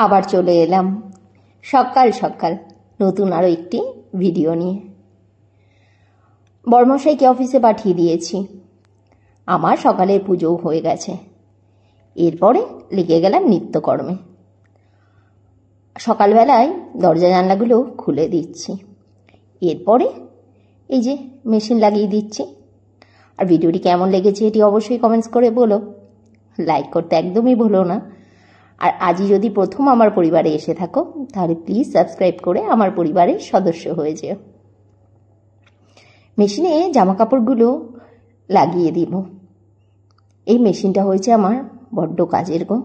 আবার চলে এলাম সকাল সকাল নতুন আরও একটি ভিডিও নিয়ে। বড়মশাইকে অফিসে পাঠিয়ে দিয়েছি। আমার সকালের পুজোও হয়ে গেছে। এরপরে লেগে গেলাম নিত্যকর্মে। সকালবেলায় দরজা জানলাগুলো খুলে দিচ্ছি। এরপরে এই যে মেশিন লাগিয়ে দিচ্ছি। আর ভিডিওটি কেমন লেগেছে এটি অবশ্যই কমেন্টস করে বলো। লাইক করতে একদমই ভুলো না। আর আজই যদি প্রথম আমার পরিবারে এসে থাকো তাহলে প্লিজ সাবস্ক্রাইব করে আমার পরিবারের সদস্য হয়ে যেও। মেশিনে জামা কাপড়গুলো লাগিয়ে দিব। এই মেশিনটা হয়েছে আমার বড্ড কাজের গো।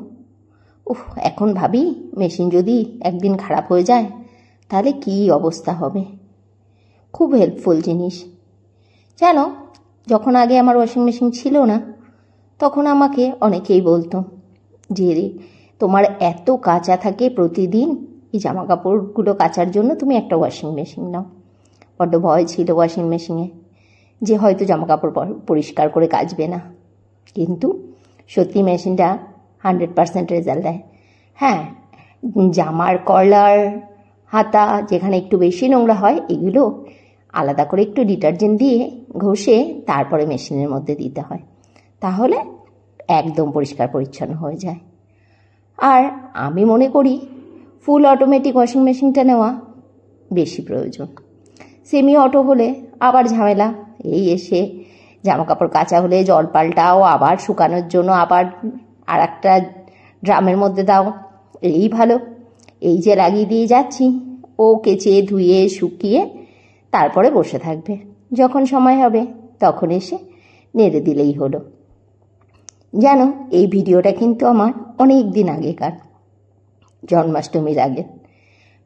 এখন ভাবি মেশিন যদি একদিন খারাপ হয়ে যায় তাহলে কি অবস্থা হবে। খুব হেল্পফুল জিনিস। জানো, যখন আগে আমার ওয়াশিং মেশিন ছিল না তখন আমাকে অনেকেই বলতো যে তোমার এত কাচা থাকে প্রতিদিন, এই জামা কাপড়গুলো কাচার জন্য তুমি একটা ওয়াশিং মেশিন নাও। বড্ড ভয় ছিল ওয়াশিং মেশিনে যে হয়তো জামা কাপড় পরিষ্কার করে কাচবে না। কিন্তু সত্যি মেশিনটা 100% রেজাল্ট দেয়। হ্যাঁ, জামার কলার, হাতা যেখানে একটু বেশি নোংরা হয় এগুলো আলাদা করে একটু ডিটারজেন্ট দিয়ে ঘষে তারপরে মেশিনের মধ্যে দিতে হয়, তাহলে একদম পরিষ্কার পরিচ্ছন্ন হয়ে যায়। আর আমি মনে করি ফুল অটোমেটিক ওয়াশিং মেশিনটা নেওয়া বেশি প্রয়োজন। সেমি অটো হলে আবার ঝামেলা, এই এসে জামা কাপড় কাচা হলে জল পাল্টাও, আবার শুকানোর জন্য আবার আর একটা ড্রামের মধ্যে দাও। এই ভালো, এই যে লাগিয়ে দিয়ে যাচ্ছি, ও কেচে ধুয়ে শুকিয়ে তারপরে বসে থাকবে, যখন সময় হবে তখন এসে নেড়ে দিলেই হলো। জানো, এই ভিডিওটা কিন্তু আমার অনেক দিন আগেকার, জন্মাষ্টমীর আগে।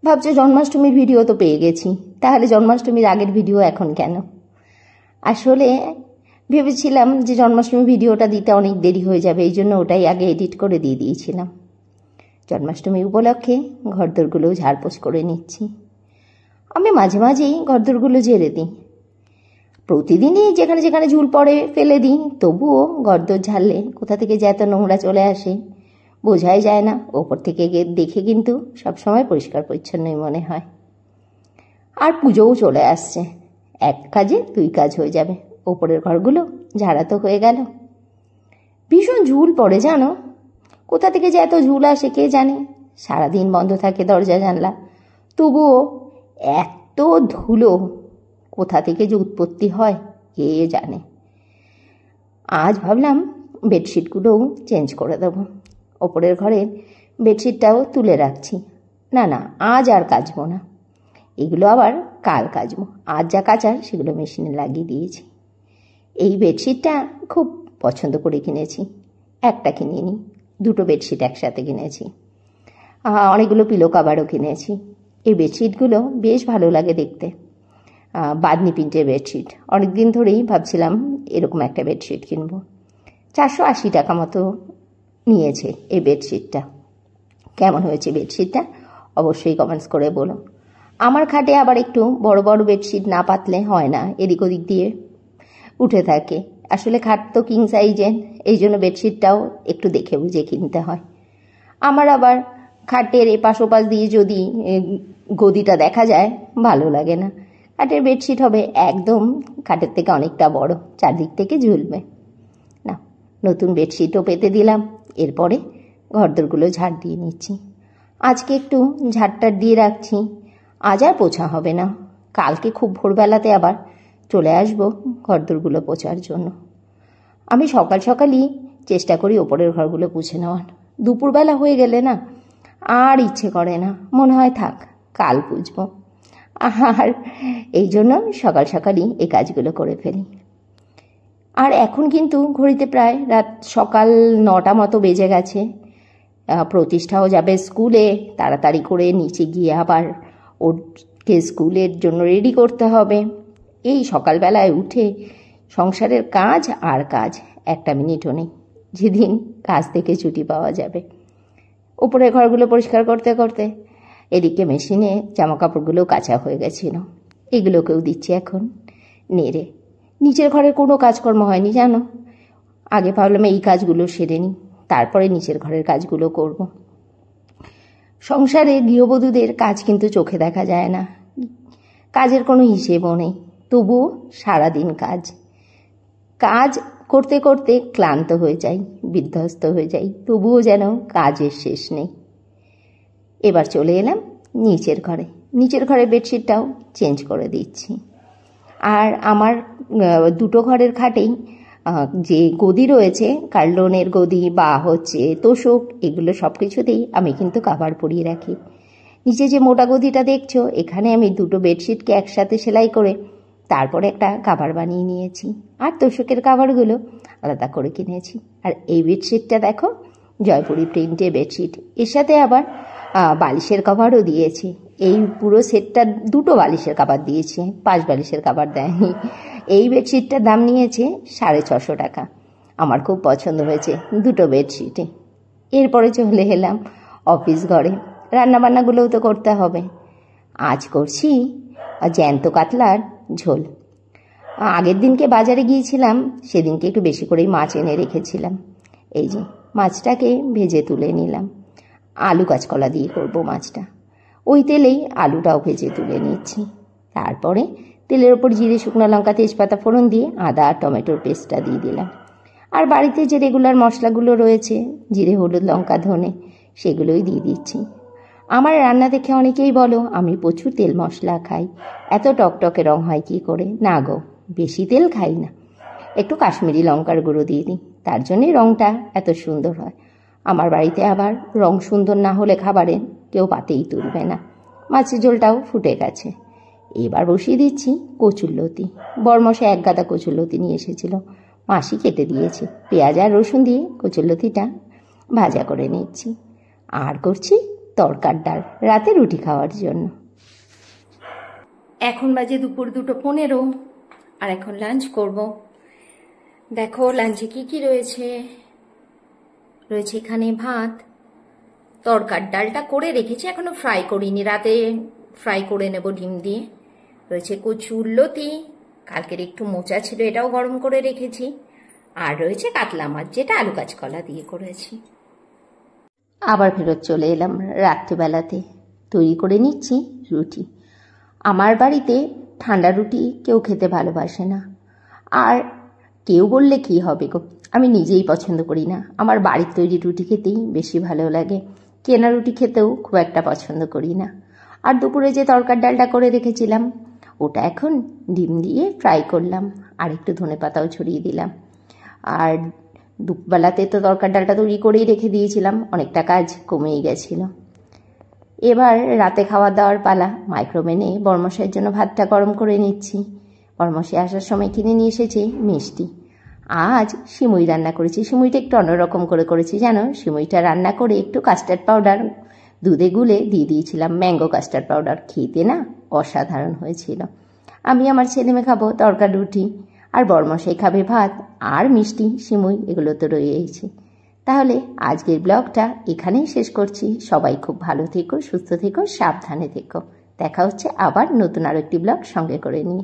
ভাবছো জন্মাষ্টমীর ভিডিও তো পেয়ে গেছি, তাহলে জন্মাষ্টমীর আগের ভিডিও এখন কেন? আসলে ভেবেছিলাম যে জন্মাষ্টমী ভিডিওটা দিতে অনেক দেরি হয়ে যাবে, এই জন্য ওটাই আগে এডিট করে দিয়ে দিয়েছিলাম। জন্মাষ্টমী উপলক্ষে ঘরদোরগুলোও ঝাড়পোছ করে নিচ্ছি। আমি মাঝে মাঝেই ঘরদোরগুলো ঝেড়ে দিই। প্রতিদিনই যেখানে যেখানে ঝুল পড়ে ফেলে দিই, তবুও ঘরদোর ঝাড়লে কোথা থেকে যে এত নোংরা চলে আসে বোঝাই যায় না। ওপর থেকে দেখে কিন্তু সবসময় পরিষ্কার পরিচ্ছন্নই মনে হয়। আর পুজোও চলে আসছে, এক কাজে দুই কাজ হয়ে যাবে। ওপরের ঘরগুলো ঝাড়া তো হয়ে গেল। ভীষণ ঝুল পড়ে জানো, কোথা থেকে যে এত ঝুল আসে কে জানে। সারাদিন বন্ধ থাকে দরজা জানলা, তবুও এত ধুলো কোথা থেকে যে উৎপত্তি হয় কে জানে। আজ ভাবলাম বেডশিটগুলোও চেঞ্জ করে দেবো। ওপরের ঘরের বেডশিটটাও তুলে রাখছি। না না, আজ আর কাচবো না, এগুলো আবার কাল কাচবো। আজ যা কাচার সেগুলো মেশিনে লাগিয়ে দিয়েছি। এই বেডশিটটা খুব পছন্দ করে কিনেছি, একটা কিনিনি, দুটো বেডশিট একসাথে কিনেছি। অনেকগুলো পিলো কাভারও কিনেছি। এই বেডশিটগুলো বেশ ভালো লাগে দেখতে, বাদনি প্রিন্টের বেডশিট। অনেকদিন ধরেই ভাবছিলাম এরকম একটা বেডশিট কিনবো। 480 টাকা মতো নিয়েছে এই বেডশিটটা। কেমন হয়েছে বেডশিটটা অবশ্যই কমেন্টস করে বলো। আমার খাটে আবার একটু বড় বড় বেডশিট না পাতলে হয় না, এদিক ওদিক দিয়ে উঠে থাকে। আসলে খাট তো কিং সাইজের, এই জন্য বেডশিটটাও একটু দেখে বুঝে কিনতে হয়। আমার আবার খাটের এপাশ ওপাশ দিয়ে যদি গদিটা দেখা যায় ভালো লাগে না। খাটের বেডশিট হবে একদম খাটের থেকে অনেকটা বড়, চারদিক থেকে ঝুলবে না। নতুন বেডশিটও পেতে দিলাম। এরপরে ঘরদোরগুলো ঝাড় দিয়ে নিচ্ছি। আজকে একটু ঝাড়টার দিয়ে রাখছি, আজ আর পোছা হবে না। কালকে খুব ভোরবেলাতে আবার চলে আসবো ঘরদোরগুলো পোছার জন্য। আমি সকাল সকালই চেষ্টা করি ওপরের ঘরগুলো পুছে নেওয়ার। দুপুরবেলা হয়ে গেলে না আর ইচ্ছে করে না, মনে হয় থাক কাল পুছবো। আর এই জন্য সকাল সকালই এই কাজগুলো করে ফেলি। আর এখন কিন্তু ঘড়িতে প্রায় রাত সকাল 9টা মতো বেজে গেছে। প্রতিষ্ঠাও যাবে স্কুলে, তাড়াতাড়ি করে নিচে গিয়ে আবার ওকে স্কুলের জন্য রেডি করতে হবে। এই সকালবেলায় উঠে সংসারের কাজ আর কাজ, একটা মিনিটও নেই যেদিন কাজ থেকে ছুটি পাওয়া যাবে। উপরের ঘরগুলো পরিষ্কার করতে করতে এদিকে মেশিনে জামা কাপড়গুলো কাচা হয়ে গেছিল, এগুলোকেও দিচ্ছি এখন নেড়ে। নিচের ঘরের কোনো কাজকর্ম হয়নি জানো। আগে ভাবলাম এই কাজগুলো সেরে নিই, তারপরে নিচের ঘরের কাজগুলো করব। সংসারে গৃহবধূদের কাজ কিন্তু চোখে দেখা যায় না, কাজের কোনো হিসেবও নেই, তবুও সারাদিন কাজ কাজ করতে করতে ক্লান্ত হয়ে যাই, বিধ্বস্ত হয়ে যাই, তবুও যেন কাজের শেষ নেই। এবার চলে এলাম নিচের ঘরে বেডশিটটাও চেঞ্জ করে দিচ্ছি। আর আমার দুটো ঘরের খাটেই যে গদি রয়েছে, কার্লনের গদি বা তোষক, এগুলো সব কিছুতেই আমি কিন্তু কাভার পরিয়ে রাখি। নিচে যে মোটা গদিটা দেখছো, এখানে আমি দুটো বেডশিটকে একসাথে সেলাই করে তারপরে একটা কাভার বানিয়ে নিয়েছি। আর তোষকের কাভারগুলো আলাদা করে কিনেছি। আর এই বেডশিটটা দেখো, জয়পুরি প্রিন্টের বেডশিট, এর সাথে আবার বালিশের কভারও দিয়েছি। এই পুরো সেটটা দুটো বালিশের কভার দিয়েছি, 5 বালিশের কভার দেয়নি। এই বেডশিটটার দাম নিয়েছে 650 টাকা। আমার খুব পছন্দ হয়েছে দুটো বেডশিটে। এরপরে চলে এলাম অফিস ঘরে। রান্নাবান্নাগুলোও তো করতে হবে। আজ করছি জ্যান্ত কাতলার ঝোল। আগের দিনকে বাজারে গিয়েছিলাম, সেদিনকে একটু বেশি করেই মাছ এনে রেখেছিলাম। এই যে মাছটাকে ভেজে তুলে নিলাম। আলু কাঁচকলা দিয়ে করব মাছটা। ওই তেলেই আলুটাও ভেজে তুলে নিচ্ছি। তারপরে তেলের ওপর জিরে, শুকনো লঙ্কা, তেজপাতা ফোড়ন দিয়ে আদা আর টমেটোর পেস্টটা দিয়ে দিলাম। আর বাড়িতে যে রেগুলার মশলাগুলো রয়েছে, জিরে, হলুদ, লঙ্কা, ধনে, সেগুলোই দিয়ে দিচ্ছি। আমার রান্না দেখে অনেকেই বলো আমি প্রচুর তেল মশলা খাই, এত টকটকে রং হয় কি করে? না গো, বেশি তেল খাই না, একটু কাশ্মীরি লঙ্কার গুঁড়ো দিয়ে দিই, তার জন্যই রংটা এত সুন্দর হয়। আমার বাড়িতে আবার রং সুন্দর না হলে খাবারে কেউ পাতেই তুলবে না। মাছের ঝোলটাও ফুটে গেছে। এবার বসিয়ে দিচ্ছি কচুরলতি। বরমশাই 1 গাদা কচুরলতি নিয়ে এসেছিল, মাসি কেটে দিয়েছে। পেঁয়াজ আর রসুন দিয়ে কচুরলতিটা ভাজা করে নিচ্ছি। আর করছি তরকার ডাল, রাতে রুটি খাওয়ার জন্য। এখন বাজে দুপুর 2:15, আর এখন লাঞ্চ করব। দেখো লাঞ্চে কি রয়েছে। এখানে ভাত, তরকার ডালটা করে রেখেছি, এখনো ফ্রাই করিনি, রাতে ফ্রাই করে নেব ডিম দিয়ে। রয়েছে কচুরলতি, কালকের একটু মোচা ছিল, এটাও গরম করে রেখেছি। আর রয়েছে কাতলা মাছ, যেটা আলু কাঁচকলা দিয়ে করেছি। আবার ফেরত চলে এলাম রাত্রিবেলাতে। তৈরি করে নিচ্ছি রুটি। আমার বাড়িতে ঠান্ডা রুটি কেউ খেতে ভালোবাসে না। আর কেউ বললে কি হবে গো, আমি নিজেই পছন্দ করি না। আমার বাড়ির তৈরি রুটি খেতেই বেশি ভালো লাগে, কেনা রুটি খেতেও খুব একটা পছন্দ করি না। আর দুপুরে যে তরকার ডালটা করে রেখেছিলাম, ওটা এখন ডিম দিয়ে ফ্রাই করলাম, আর একটু ধনেপাতাও ছড়িয়ে দিলাম। আর দুপুরবেলাতে তো তরকার ডালটা তৈরি করেই রেখে দিয়েছিলাম, অনেকটা কাজ কমেই গেছিল। এবার রাতে খাওয়া দাওয়ার পালা। মাইক্রোওভেনে বরমশাইয়ের জন্য ভাতটা গরম করে নিচ্ছি। বরমশাই আসার সময় কিনে নিয়ে এসেছে মিষ্টি। আজ সিমুই রান্না করেছি। সিমুইটা একটু অন্যরকম করে করেছি জানো। সিমুইটা রান্না করে একটু কাস্টার্ড পাউডার দুধে গুলে দিয়ে দিয়েছিলাম, ম্যাঙ্গো কাস্টার্ড পাউডার। খেতে না অসাধারণ হয়েছিল। আমি আমার ছেলেমেয়ে খাবো তরকার রুটি, আর বরমশাই খাবে ভাত, আর মিষ্টি সিমুই এগুলো তো রয়েছে। তাহলে আজকের ব্লগটা এখানেই শেষ করছি। সবাই খুব ভালো থেকো, সুস্থ থেকো, সাবধানে থেকো। দেখা হচ্ছে আবার নতুন আরো একটি ব্লগ সঙ্গে করে নিয়ে।